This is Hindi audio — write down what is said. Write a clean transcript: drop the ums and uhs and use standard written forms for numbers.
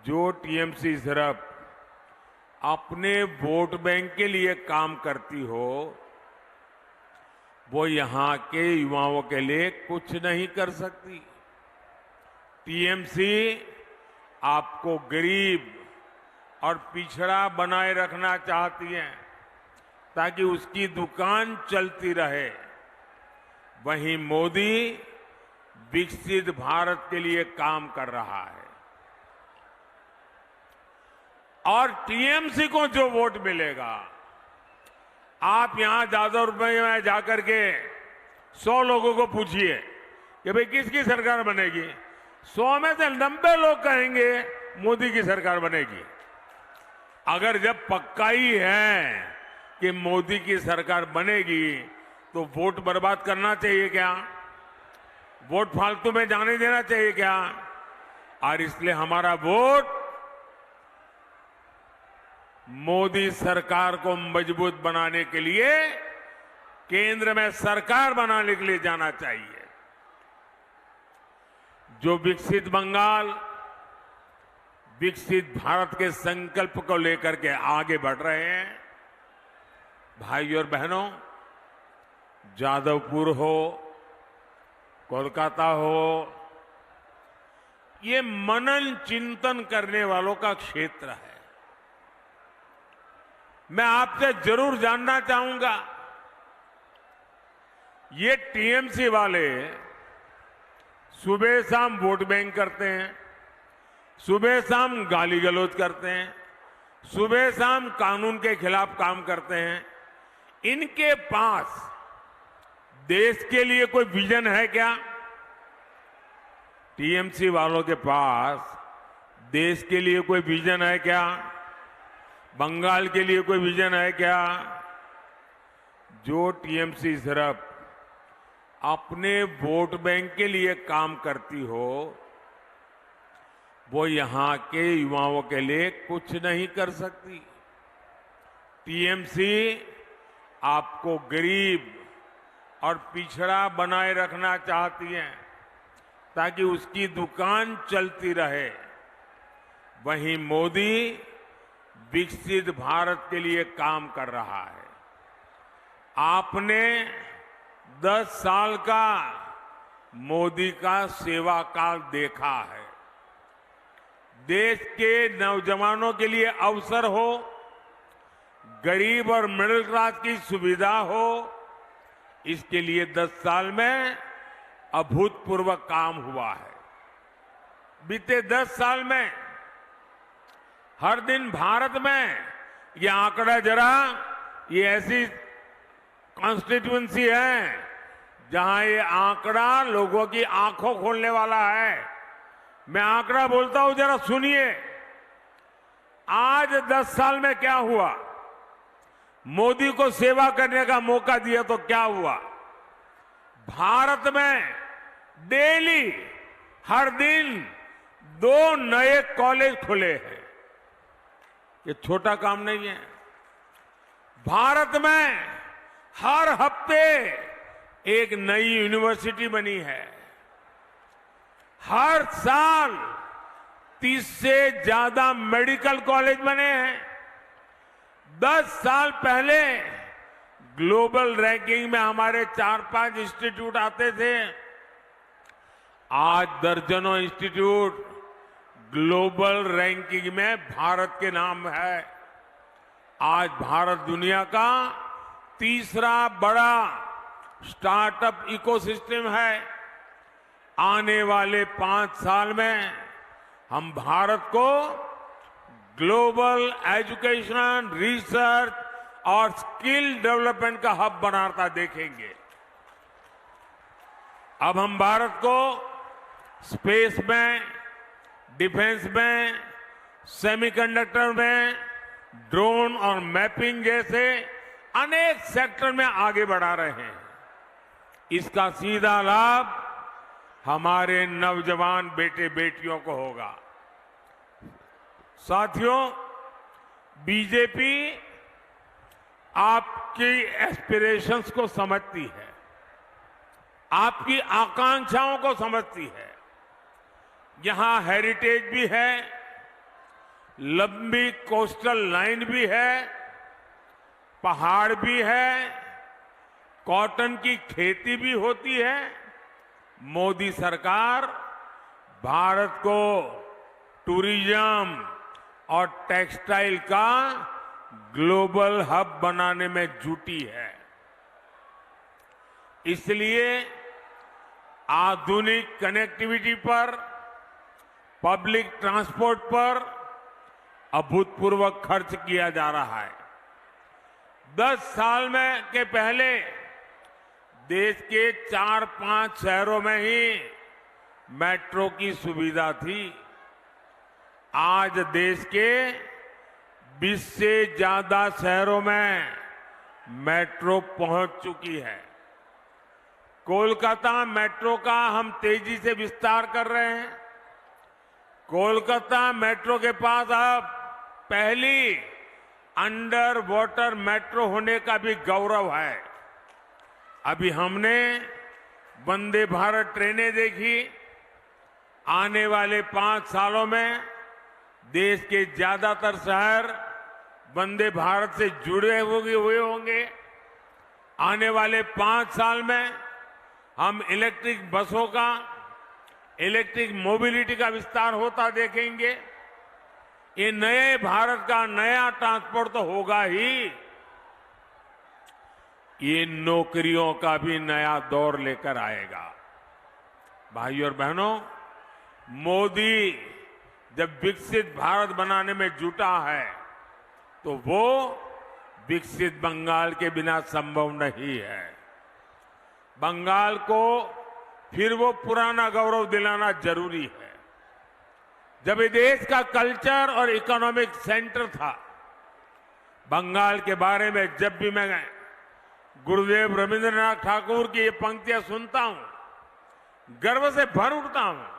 जो टीएमसी सिर्फ अपने वोट बैंक के लिए काम करती हो, वो यहां के युवाओं के लिए कुछ नहीं कर सकती। टीएमसी आपको गरीब और पिछड़ा बनाए रखना चाहती है ताकि उसकी दुकान चलती रहे। वहीं मोदी विकसित भारत के लिए काम कर रहा है और टीएमसी को जो वोट मिलेगा, आप यहां जादवपुर में जाकर के 100 लोगों को पूछिए कि भाई किसकी सरकार बनेगी, 100 में से 90 लोग कहेंगे मोदी की सरकार बनेगी। अगर जब पक्का ही है कि मोदी की सरकार बनेगी तो वोट बर्बाद करना चाहिए क्या? वोट फालतू में जाने देना चाहिए क्या? और इसलिए हमारा वोट मोदी सरकार को मजबूत बनाने के लिए, केंद्र में सरकार बनाने के लिए जाना चाहिए। जो विकसित बंगाल, विकसित भारत के संकल्प को लेकर के आगे बढ़ रहे हैं, भाइयों और बहनों, जादवपुर हो, कोलकाता हो, ये मनन चिंतन करने वालों का क्षेत्र है। मैं आपसे जरूर जानना चाहूंगा, ये टीएमसी वाले सुबह शाम वोट बैंक करते हैं, सुबह शाम गाली गलौज करते हैं, सुबह शाम कानून के खिलाफ काम करते हैं। इनके पास देश के लिए कोई विजन है क्या? टीएमसी वालों के पास देश के लिए कोई विजन है क्या? बंगाल के लिए कोई विजन है क्या? जो टीएमसी सिर्फ अपने वोट बैंक के लिए काम करती हो, वो यहां के युवाओं के लिए कुछ नहीं कर सकती। टीएमसी आपको गरीब और पिछड़ा बनाए रखना चाहती है ताकि उसकी दुकान चलती रहे। वहीं मोदी विकसित भारत के लिए काम कर रहा है। आपने 10 साल का मोदी का सेवा काल देखा है। देश के नौजवानों के लिए अवसर हो, गरीब और मिडिल क्लास की सुविधा हो, इसके लिए 10 साल में अभूतपूर्व काम हुआ है। बीते 10 साल में हर दिन भारत में ये आंकड़ा जरा, ये ऐसी कॉन्स्टिट्यूएंसी है जहां ये आंकड़ा लोगों की आंखों खोलने वाला है। मैं आंकड़ा बोलता हूं, जरा सुनिए। आज 10 साल में क्या हुआ? मोदी को सेवा करने का मौका दिया तो क्या हुआ? भारत में डेली हर दिन 2 नए कॉलेज खुले हैं। ये छोटा काम नहीं है। भारत में हर हफ्ते एक नई यूनिवर्सिटी बनी है। हर साल 30 से ज्यादा मेडिकल कॉलेज बने हैं। 10 साल पहले ग्लोबल रैंकिंग में हमारे 4-5 इंस्टीट्यूट आते थे। आज दर्जनों इंस्टीट्यूट ग्लोबल रैंकिंग में भारत के नाम है। आज भारत दुनिया का तीसरा बड़ा स्टार्टअप इकोसिस्टम है। आने वाले 5 साल में हम भारत को ग्लोबल एजुकेशन, रिसर्च और स्किल डेवलपमेंट का हब बनाता देखेंगे। अब हम भारत को स्पेस में, डिफेंस में, सेमीकंडक्टर में, ड्रोन और मैपिंग जैसे अनेक सेक्टर में आगे बढ़ा रहे हैं। इसका सीधा लाभ हमारे नौजवान बेटे बेटियों को होगा। साथियों, बीजेपी आपकी एस्पिरेशंस को समझती है, आपकी आकांक्षाओं को समझती है। यहां हेरिटेज भी है, लंबी कोस्टल लाइन भी है, पहाड़ भी है, कॉटन की खेती भी होती है। मोदी सरकार भारत को टूरिज्म और टेक्सटाइल का ग्लोबल हब बनाने में जुटी है। इसलिए आधुनिक कनेक्टिविटी पर, पब्लिक ट्रांसपोर्ट पर अभूतपूर्व खर्च किया जा रहा है। 10 साल में के पहले देश के 4-5 शहरों में ही मेट्रो की सुविधा थी। आज देश के 20 से ज्यादा शहरों में मेट्रो पहुंच चुकी है। कोलकाता मेट्रो का हम तेजी से विस्तार कर रहे हैं। कोलकाता मेट्रो के पास अब पहली अंडर वाटर मेट्रो होने का भी गौरव है। अभी हमने वंदे भारत ट्रेनें देखी। आने वाले 5 सालों में देश के ज्यादातर शहर वंदे भारत से जुड़े हुए होंगे। आने वाले 5 साल में हम इलेक्ट्रिक बसों का, इलेक्ट्रिक मोबिलिटी का विस्तार होता देखेंगे। ये नए भारत का नया ट्रांसपोर्ट तो होगा ही, ये नौकरियों का भी नया दौर लेकर आएगा। भाइयों और बहनों, मोदी जब विकसित भारत बनाने में जुटा है तो वो विकसित बंगाल के बिना संभव नहीं है। बंगाल को फिर वो पुराना गौरव दिलाना जरूरी है। जब ये देश का कल्चर और इकोनॉमिक सेंटर था, बंगाल के बारे में जब भी मैं गुरुदेव रविंद्रनाथ ठाकुर की ये पंक्तियां सुनता हूं, गर्व से भर उठता हूं।